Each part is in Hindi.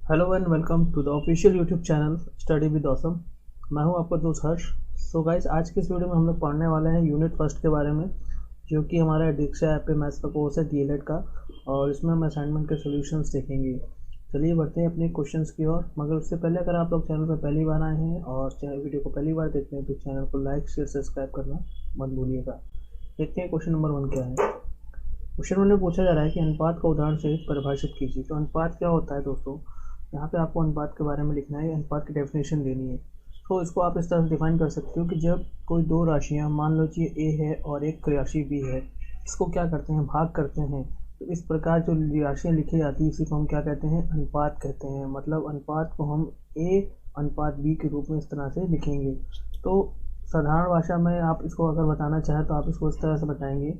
Hello and welcome to the official YouTube channel study with awesome. मैं हूं आपका दोस्त हर्ष। सो गाइस, आज के इस वीडियो में हम लोग पढ़ने वाले हैं यूनिट फर्स्ट के बारे में, जो कि हमारा दीक्षा ऐप पे मैथ्स का कोर्स है डीएलएड का, और इसमें हम असाइनमेंट के सॉल्यूशंस देखेंगे। चलिए बढ़ते हैं अपने क्वेश्चंस की ओर। मगर उससे पहले अगर आप लोग चैनल पर पहली बार आए हैं और वीडियो को पहली बार देखते हैं तो चैनल को लाइक शेयर सब्सक्राइब करना मत भूलिएगा। देखते हैं क्वेश्चन नंबर 1 क्या है। क्वेश्चन 1 में पूछा जा रहा है कि अनुपात का उदाहरण सहित परिभाषित कीजिए। तो अनुपात क्या होता है दोस्तों, यहाँ पे आपको अनुपात के बारे में लिखना है, अनुपात की डेफिनेशन देनी है। तो इसको आप इस तरह से डिफाइन कर सकते हो कि जब कोई दो राशियाँ, मान लो कि ए है और एक राशि बी है, इसको क्या करते हैं, भाग करते हैं। तो इस प्रकार जो राशियाँ लिखी जाती है इसी को हम क्या कहते हैं, अनुपात कहते हैं। मतलब अनुपात को हम ए अनुपात बी के रूप में इस तरह से लिखेंगे। तो साधारण भाषा में आप इसको अगर बताना चाहें तो आप इसको इस तरह से बताएंगे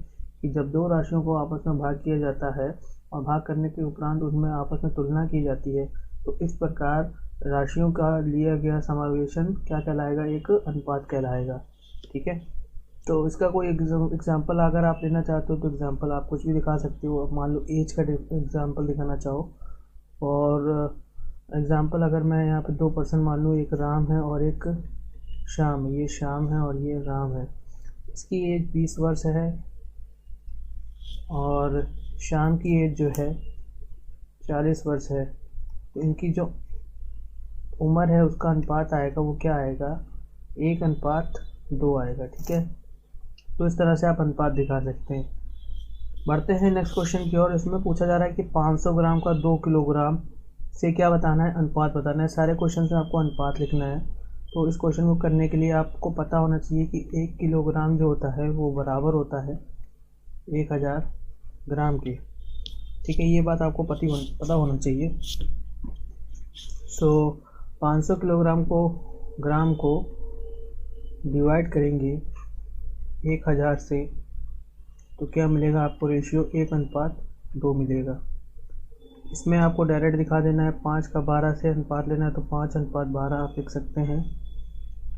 कि जब दो राशियों को आपस में भाग किया जाता है और भाग करने के उपरांत उनमें आपस में तुलना की जाती है, तो इस प्रकार राशियों का लिया गया समावेशन क्या कहलाएगा, एक अनुपात कहलाएगा। ठीक है। तो इसका कोई एग्जाम्पल अगर आप लेना चाहते हो तो एग्जाम्पल आप कुछ भी दिखा सकते हो। मान लो एज का एग्जाम्पल दिखाना चाहो, और एग्जाम्पल अगर मैं यहाँ पे 2 पर्सन मान लूँ, एक राम है और एक श्याम। ये श्याम है और ये राम है। इसकी एज 20 वर्ष है और श्याम की एज जो है 40 वर्ष है। तो इनकी जो उम्र है उसका अनुपात आएगा, वो क्या आएगा, 1:2 आएगा। ठीक है। तो इस तरह से आप अनुपात दिखा सकते हैं। बढ़ते हैं नेक्स्ट क्वेश्चन की ओर। इसमें पूछा जा रहा है कि 500 ग्राम का 2 किलोग्राम से क्या बताना है, अनुपात बताना है। सारे क्वेश्चन में आपको अनुपात लिखना है। तो इस क्वेश्चन को करने के लिए आपको पता होना चाहिए कि 1 किलोग्राम जो होता है वो बराबर होता है 1000 ग्राम के। ठीक है, ये बात आपको पता होना चाहिए। सो 500 किलोग्राम को ग्राम को डिवाइड करेंगे 1000 से, तो क्या मिलेगा आपको, रेशियो 1:2 मिलेगा। इसमें आपको डायरेक्ट दिखा देना है, 5 का 12 से अनुपात लेना है तो 5:12 आप लिख सकते हैं।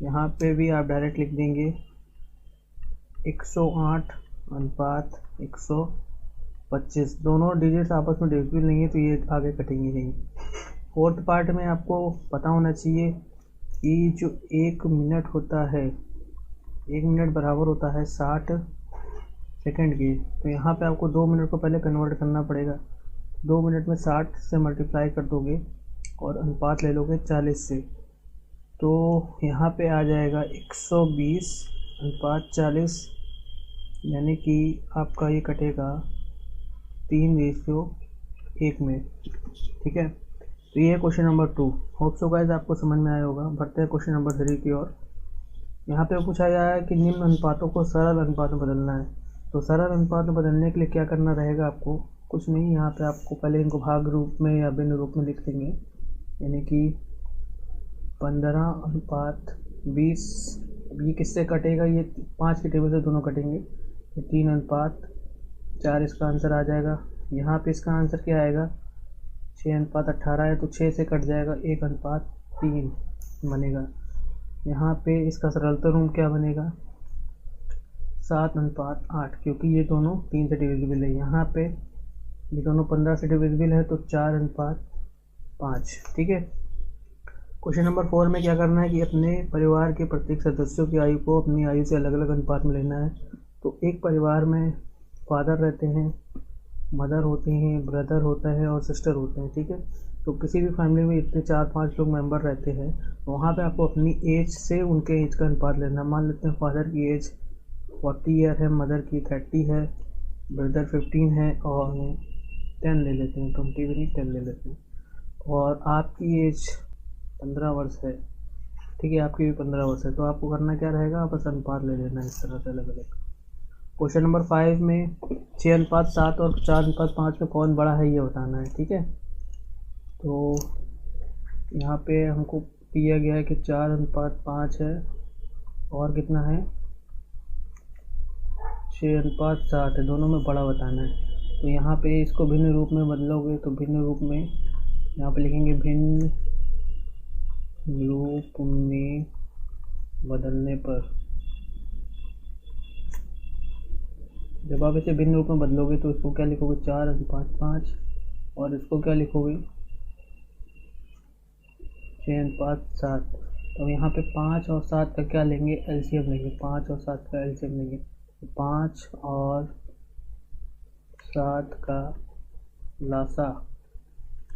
यहाँ पे भी आप डायरेक्ट लिख देंगे 108:125। दोनों डिजिट्स आपस में डिविजिबल नहीं है तो ये आगे कटेंगे नहीं। फोर्थ पार्ट में आपको पता होना चाहिए कि जो 1 मिनट होता है, 1 मिनट बराबर होता है 60 सेकंड की। तो यहाँ पे आपको 2 मिनट को पहले कन्वर्ट करना पड़ेगा। 2 मिनट में 60 से मल्टीप्लाई कर दोगे और अनुपात ले लोगे 40 से, तो यहाँ पे आ जाएगा 120:40, यानी कि आपका ये कटेगा 3:1 में। ठीक है। तो ये है question number 2। Hope so guys आपको समझ में आया होगा। बढ़ते हैं क्वेश्चन नंबर 3 की ओर। यहाँ पे पूछा गया है कि निम्न अनुपातों को सरल अनुपात में बदलना है। तो सरल अनुपात में बदलने के लिए क्या करना रहेगा आपको, कुछ नहीं, यहाँ पे आपको पहले इनको भाग रूप में या भिन्न रूप में लिख देंगे, यानी कि 15:20। ये किससे कटेगा, ये 5 के टेबल से दोनों कटेंगे, तो 3:4 इसका आंसर आ जाएगा। यहाँ पे इसका आंसर क्या आएगा, 6:18 है तो 6 से कट जाएगा, 1:3 बनेगा। यहाँ पे इसका सरलतम रूप क्या बनेगा, 7:8, क्योंकि ये दोनों 3 से डिविजिबल है। यहाँ पे ये दोनों 15 से डिविजिबल है तो 4:5। ठीक है। क्वेश्चन नंबर 4 में क्या करना है कि अपने परिवार के प्रत्येक सदस्यों की आयु को अपनी आयु से अलग अलग अनुपात में लेना है। तो एक परिवार में फादर रहते हैं, मदर होते हैं, ब्रदर होता है और सिस्टर होते हैं। ठीक है। तो किसी भी फैमिली में इतने 4-5 लोग मेंबर रहते हैं, तो वहाँ पे आपको अपनी एज से उनके एज का अनुपात लेना। मान लेते हैं फादर की एज 40 ईयर है, मदर की 30 है, ब्रदर 15 है, और 10 ले लेते हैं, 20 भी नहीं 10 ले लेते हैं, और आपकी एज 15 वर्ष है। ठीक है, आपकी भी 15 वर्ष है। तो आपको करना क्या रहेगा, आपस अनुपात ले लेना इस तरह से अलग अलग। क्वेश्चन नंबर 5 में 6:7 और 4:5 में कौन बड़ा है ये बताना है। ठीक है। तो यहाँ पे हमको दिया गया है कि 4:5 है और कितना है, 6:7 है, दोनों में बड़ा बताना है। तो यहाँ पे इसको भिन्न रूप में बदलोगे तो भिन्न रूप में यहाँ पे लिखेंगे, भिन्न रूप में बदलने पर, जब आप इसे भिन्न रूप में बदलोगे तो इसको क्या लिखोगे, 4:5, और इसको क्या लिखोगे, 6:7। तो यहाँ पे 5 और 7 का क्या लेंगे, एलसीएम लेंगे। 5 और 7 का एलसीएम लेंगे। तो 5 और 7 का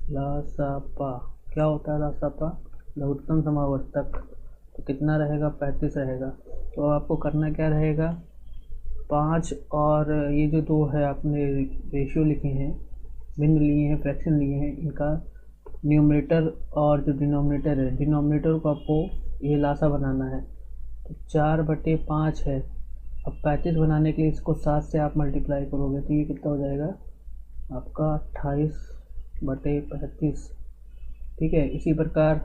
लासापा क्या होता है? लासापा लघुत्तम समावर्तक। तो कितना रहेगा? 35 रहेगा। तो आपको करना क्या रहेगा, 5 और ये जो 2 है आपने रेशियो लिखे हैं, बिंदु लिए हैं, फ्रैक्शन लिए हैं, इनका न्यूमरेटर और जो डिनोमिनेटर है, डिनोमिनेटर को आपको ये लासा बनाना है। तो 4/5 है। अब 35 बनाने के लिए इसको 7 से आप मल्टीप्लाई करोगे तो ये कितना हो जाएगा आपका 28/35। ठीक है। इसी प्रकार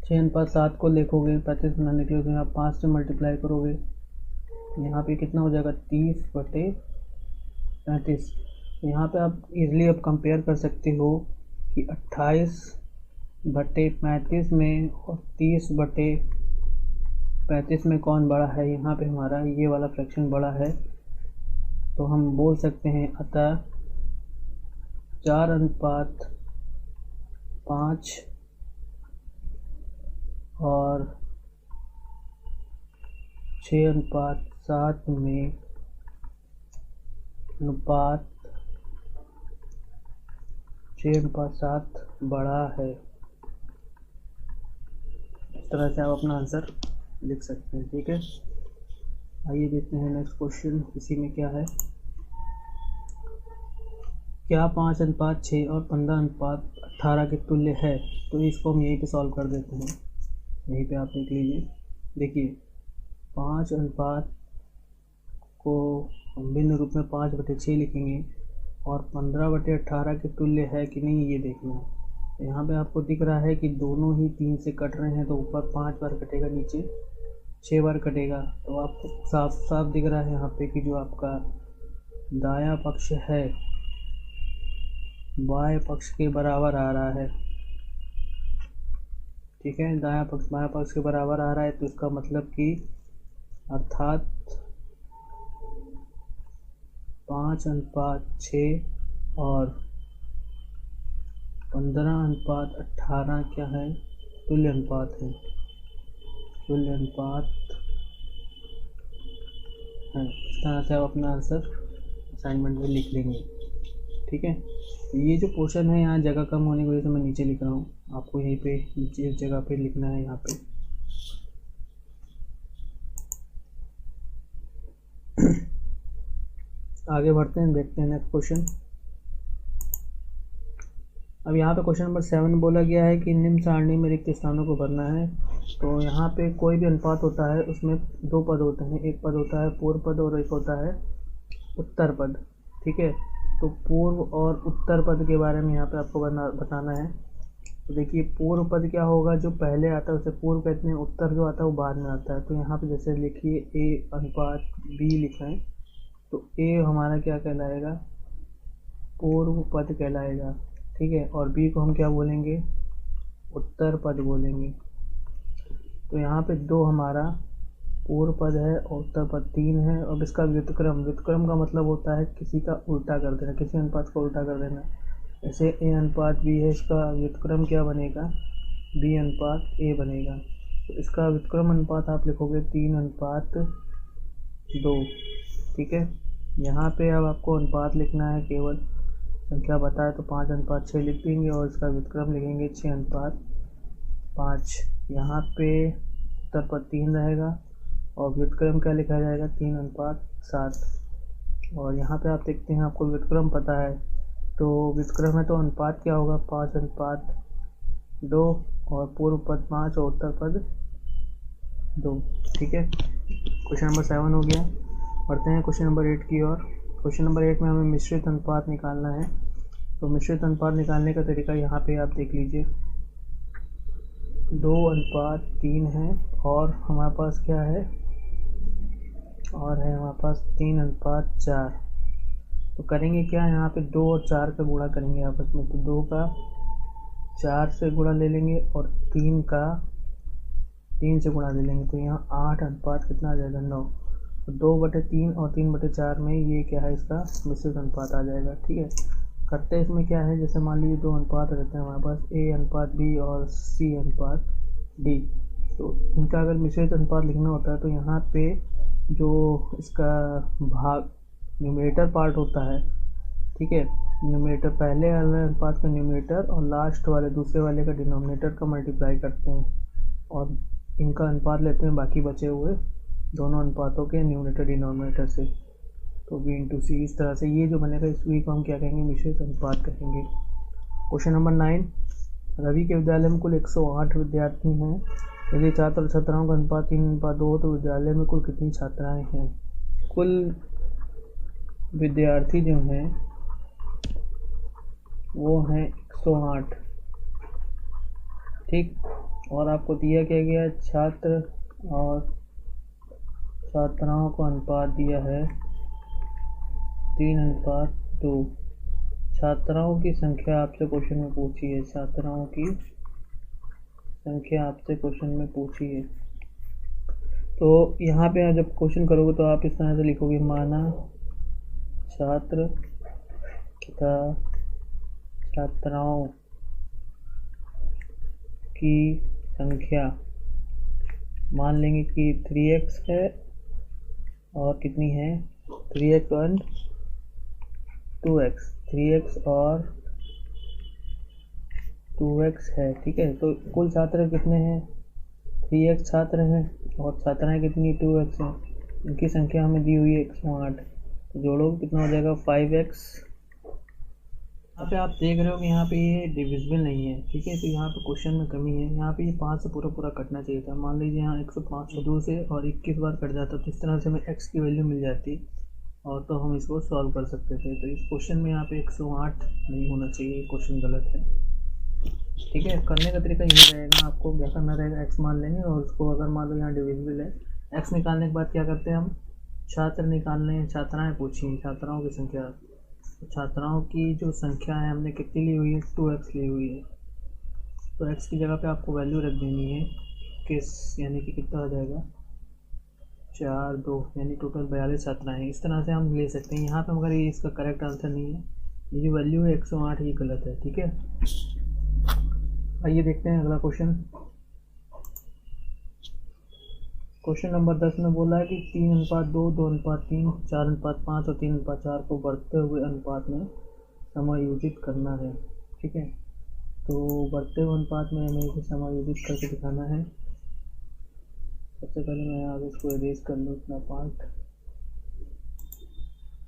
6:7 को देखोगे 35 बनाने के लिए, तो यहाँ 5 से मल्टीप्लाई करोगे, यहाँ पे कितना हो जाएगा 30/35। यहाँ पे आप इजीली अब कंपेयर कर सकते हो कि 28/35 में और 30/35 में कौन बड़ा है। यहाँ पे हमारा ये वाला फ्रैक्शन बड़ा है, तो हम बोल सकते हैं अतः 4:5 और 6:7 में अनुपात 6:7 बड़ा है। इस तरह से आप अपना आंसर लिख सकते हैं। ठीक है, आइए देखते हैं नेक्स्ट क्वेश्चन। इसी में क्या है, क्या 5:6 और 15:18 के तुल्य है? तो इसको हम यहीं पे सॉल्व कर देते हैं। यहीं पे आप देख लीजिए। देखिए 5 अनुपात को हम भिन्न रूप में 5/6 लिखेंगे और 15/18 के तुल्य है कि नहीं ये देखना है। तो यहाँ पे आपको दिख रहा है कि दोनों ही 3 से कट रहे हैं, तो ऊपर 5 बार कटेगा, नीचे 6 बार कटेगा। तो आपको साफ साफ दिख रहा है यहाँ पे कि जो आपका दायां पक्ष है बाएं पक्ष के बराबर आ रहा है। ठीक है, दायां पक्ष बाएं पक्ष के बराबर आ रहा है, तो इसका मतलब कि अर्थात 5:6 और 15:18 क्या है? तुल्य अनुपात है। तुल्य अनुपात है। इस तरह से आप अपना आंसर असाइनमेंट में लिख लेंगे। ठीक है, ये जो पोर्शन है यहाँ जगह कम होने की वजह से मैं नीचे लिख रहा हूँ, आपको यहीं पे नीचे इस जगह पे लिखना है। यहाँ पे आगे बढ़ते हैं, देखते हैं नेक्स्ट क्वेश्चन। अब यहाँ पे क्वेश्चन नंबर 7 बोला गया है कि निम्न सारणी में रिक्त स्थानों को भरना है। तो यहाँ पे कोई भी अनुपात होता है उसमें 2 पद होते हैं, एक पद होता है पूर्व पद और एक होता है उत्तर पद। ठीक है, तो पूर्व और उत्तर पद के बारे में यहाँ पे आपको बताना है। तो देखिए पूर्व पद क्या होगा, जो पहले आता है उसे पूर्व कहते हैं, उत्तर जो आता है वो बाद में आता है। तो यहाँ पे जैसे लिखिए A/B लिखा है, तो A हमारा क्या कहलाएगा, पूर्व पद कहलाएगा। ठीक है, और B को हम क्या बोलेंगे, उत्तर पद बोलेंगे। तो यहाँ पे 2 हमारा पूर्व पद है और उत्तर पद 3 है। अब इसका व्युत्क्रम का मतलब होता है किसी का उल्टा कर देना, किसी अनुपात को उल्टा कर देना। जैसे A/B है, इसका व्युत्क्रम क्या बनेगा, B/A बनेगा। तो इसका व्युत्क्रम अनुपात आप लिखोगे 3:2। ठीक है, यहाँ पे अब आपको अनुपात लिखना है, केवल संख्या बताए तो 5:6 लिख देंगे और इसका व्युत्क्रम लिखेंगे 6:5। यहाँ पे उत्तर पद 3 रहेगा और व्युत्क्रम क्या लिखा जाएगा, 3:7। और यहाँ पे आप देखते हैं आपको व्युत्क्रम पता है, तो व्युत्क्रम है तो अनुपात क्या होगा, 5:2 और पूर्व पद 5 और उत्तर पद 2। ठीक है, क्वेश्चन नंबर 7 हो गया। बढ़ते हैं क्वेश्चन नंबर 8 की ओर। क्वेश्चन नंबर 8 में हमें मिश्रित अनुपात निकालना है। तो मिश्रित अनुपात निकालने का तरीका यहाँ पे आप देख लीजिए। 2:3 है और हमारे पास क्या है, और है हमारे पास 3:4। तो करेंगे क्या, यहाँ पे 2 और 4 का गुणा करेंगे आपस में। तो 2 का 4 से गुणा ले लेंगे और 3 का 3 से गुणा ले लेंगे। तो यहाँ 8 अनुपात कितना आ जाएगा, 9। तो 2/3 और 3/4 में ये क्या है, इसका मिश्रित अनुपात आ जाएगा। ठीक है, करते इसमें क्या है, जैसे मान लीजिए दो अनुपात रहते हैं हमारे पास, ए अनुपात बी और सी अनुपात डी। तो इनका अगर मिश्रित अनुपात लिखना होता है तो यहाँ पे जो इसका भाग न्यूमरेटर पार्ट होता है, ठीक है, न्यूमरेटर पहले वाले अनुपात का न्यूमरेटर और लास्ट वाले दूसरे वाले का डिनोमिनेटर का मल्टीप्लाई करते हैं और इनका अनुपात लेते हैं बाकी बचे हुए दोनों अनुपातों के न्यूमरेटर डिनोमिनेटर से, तो बी इंटू सी। इस तरह से ये जो बनेगा इस वी को हम क्या कहेंगे, मिश्रित अनुपात कहेंगे। क्वेश्चन नंबर 9, रवि के विद्यालय में कुल 108 विद्यार्थी हैं। यदि छात्र छात्राओं का अनुपात 3:2 हो तो विद्यालय में कुल कितनी छात्राएं हैं? कुल विद्यार्थी जो हैं वो हैं 108, ठीक। और आपको दिया क्या गया, छात्र और छात्राओं का अनुपात दिया है 3:2। छात्राओं की संख्या आपसे क्वेश्चन में पूछी है, छात्राओं की संख्या आपसे क्वेश्चन में पूछी है। तो यहाँ पे आप जब क्वेश्चन करोगे तो आप इस तरह से लिखोगे, माना छात्र तथा छात्राओं की संख्या मान लेंगे कि 3x है और कितनी है, 3x और 2x, 3x और 2x है, ठीक है। तो कुल छात्र कितने हैं, 3x छात्र हैं और छात्राएं कितनी, 2x हैं। इनकी संख्या हमें दी हुई है 108, तो जोड़ो कितना हो जाएगा, 5x। यहाँ पे आप देख रहे हो कि यहाँ पे ये डिविजिबल नहीं है, ठीक है, तो यहाँ पे क्वेश्चन में कमी है। यहाँ पे ये 5 से पूरा कटना चाहिए था। मान लीजिए यहाँ 105 2 से और 21 बार कट जाता तो इस तरह से हमें x की वैल्यू मिल जाती और तो हम इसको सॉल्व कर सकते थे। तो इस क्वेश्चन में यहाँ पे 108 नहीं होना चाहिए, क्वेश्चन गलत है, ठीक है। करने का तरीका यही रहेगा, आपको क्या करना रहेगा, x मान लेंगे और उसको अगर मान लो यहाँ डिविजिबल है, x निकालने के बाद क्या करते हैं हम, छात्र निकालने हैं, छात्राएँ पूछी हैं, छात्राओं की संख्या। छात्राओं की जो संख्या है हमने कितनी ली हुई है, 2x ली हुई है। तो x की जगह पे आपको वैल्यू रख देनी है किस, यानी कि कितना आ जाएगा, 4 2, यानी टोटल 42 छात्राएँ। इस तरह से हम ले सकते हैं। यहाँ पे मगर ये इसका करेक्ट आंसर नहीं है, ये जो वैल्यू है 108 ये गलत है, ठीक है। आइए देखते हैं अगला क्वेश्चन। क्वेश्चन नंबर 10 में बोला है कि 3:2, 2:3, 4:5 और 3:4 को बढ़ते हुए अनुपात में समायोजित करना है, ठीक है। तो बढ़ते हुए अनुपात में हमें इसे समायोजित करके दिखाना है। सबसे पहले मैं आगे इसको इरेज कर लूँ इतना पार्ट।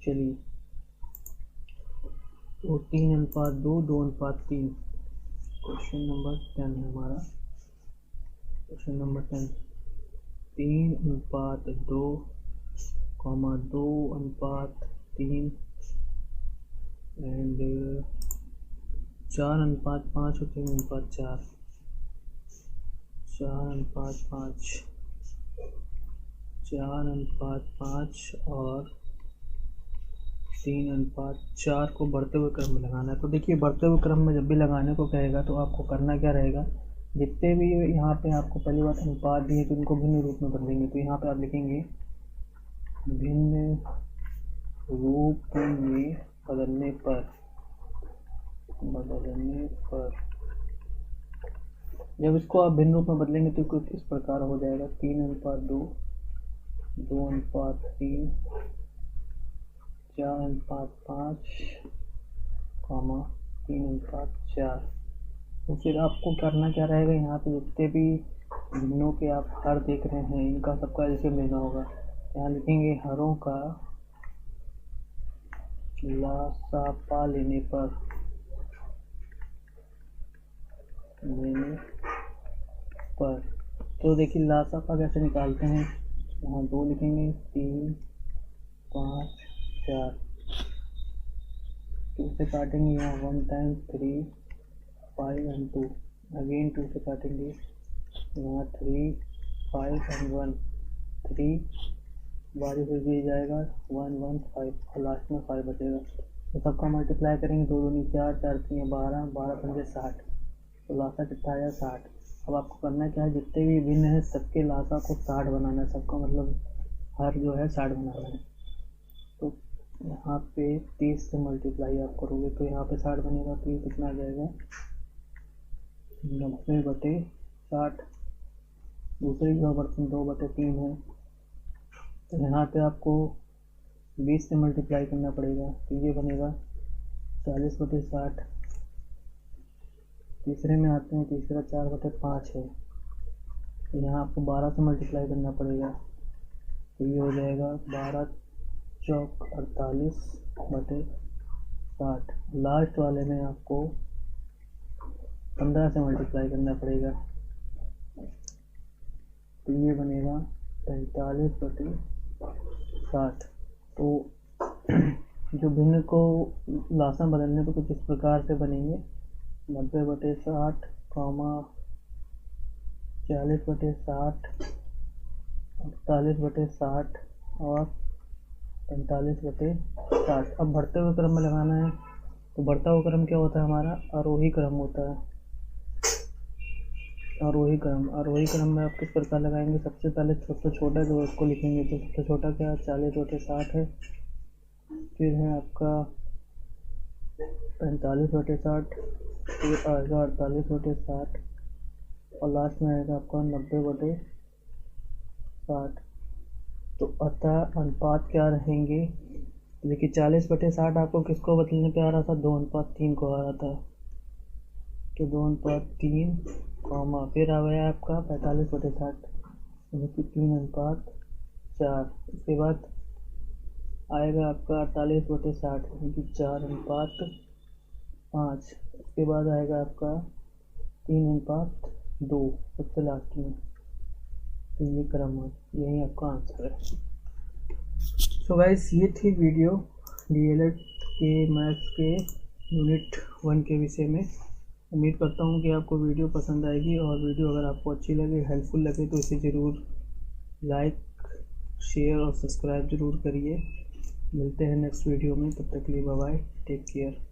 चलिए, तो 3:2, 2:3। क्वेश्चन नंबर 10 है हमारा, क्वेश्चन नंबर 10, 3:2, 2:3 एंड 4:5 और 3:4, 4:5, 4:5 और 3:4 को बढ़ते हुए क्रम में लगाना है। तो देखिए, बढ़ते हुए क्रम में जब भी लगाने को कहेगा तो आपको करना क्या रहेगा, जितने भी यहाँ पे आपको पहली बात अनुपात दिए तो उनको भिन्न रूप में बदलेंगे। तो यहाँ पे आप लिखेंगे भिन्न रूप में बदलने पर जब इसको आप भिन्न रूप में बदलेंगे तो कुछ इस प्रकार हो जाएगा, 3:2, 2:3, 4:5, 3:4। तो फिर आपको करना क्या रहेगा, यहाँ पे जितने भी भिन्नों के आप हर देख रहे हैं इनका सबका जैसे लेना होगा। यहाँ लिखेंगे हरों का लासापा लेने पर तो देखिए लासापा कैसे निकालते हैं, यहाँ 2 लिखेंगे, 3 5 4, 2 से काटेंगे, यहाँ 1 टाइम 3 5 and 2, अगेन 2 से काटेंगे, यहाँ 3 5 and 1, 3 बारी फिर भी जाएगा, 1 1 5 और लास्ट में 5 बचेगा। तो सबका मल्टीप्लाई करेंगे, 2 दूनी 4, 4 3 12, 12 पंजे 60, तो लासा कितना आया 60। अब आपको करना क्या है, जितने भी भिन्न है सबके लासा को 60 बनाना है, सबका मतलब हर जो है 60 बनाना है। तो यहाँ पे 30 से मल्टीप्लाई आप करोगे तो यहाँ पे 60 बनेगा, तो ये कितना आ जाएगा 90/60। दूसरी जो बर्तन 2/3 है, तो यहाँ पे आपको 20 से मल्टीप्लाई करना पड़ेगा, तो ये बनेगा 40/60। तीसरे में आते हैं, तीसरा 4/5 है, तो यहाँ आपको 12 से मल्टीप्लाई करना पड़ेगा, तो ये हो जाएगा 12 चौक 48/60। लास्ट वाले में आपको 15 से मल्टीप्लाई करना पड़ेगा, तो ये बनेगा 45/60। तो जो भिन्न को लासा बदलने तो कुछ इस प्रकार से बनेंगे 90/60, 40/60, 48/60 और 45/60। अब बढ़ते हुए क्रम में लगाना है, तो बढ़ता हुआ क्रम क्या होता है हमारा, आरोही क्रम होता है। आरोही क्रम में आप किस प्रकार लगाएंगे, सबसे पहले सबसे छोटा जो उसको लिखेंगे, तो सबसे छोटा क्या 40/60 है, फिर है आपका 45/60, फिर आएगा 48/60 और लास्ट में आएगा आपका 90/60। तो अतः अनुपात क्या रहेंगे, देखिए 40/60 आपको किसको बदलने पे आ रहा था, 2:3 को आ रहा था, तो 2:3, फिर आ गया आपका 45/60 यानी कि 3:4। उसके बाद आएगा आपका 48/60 यानी कि 4:5। उसके बाद आएगा आपका 3:2 सबसे लास्ट में, तो ये क्रम है, यही आपका आंसर है। सो गाइस, ये थी वीडियो डीएलएड के मैथ्स के यूनिट 1 के विषय में। उम्मीद करता हूँ कि आपको वीडियो पसंद आएगी, और वीडियो अगर आपको अच्छी लगे, हेल्पफुल लगे, तो इसे ज़रूर लाइक, शेयर और सब्सक्राइब ज़रूर करिए। मिलते हैं नेक्स्ट वीडियो में, तब तक के लिए बाय बाय, टेक केयर।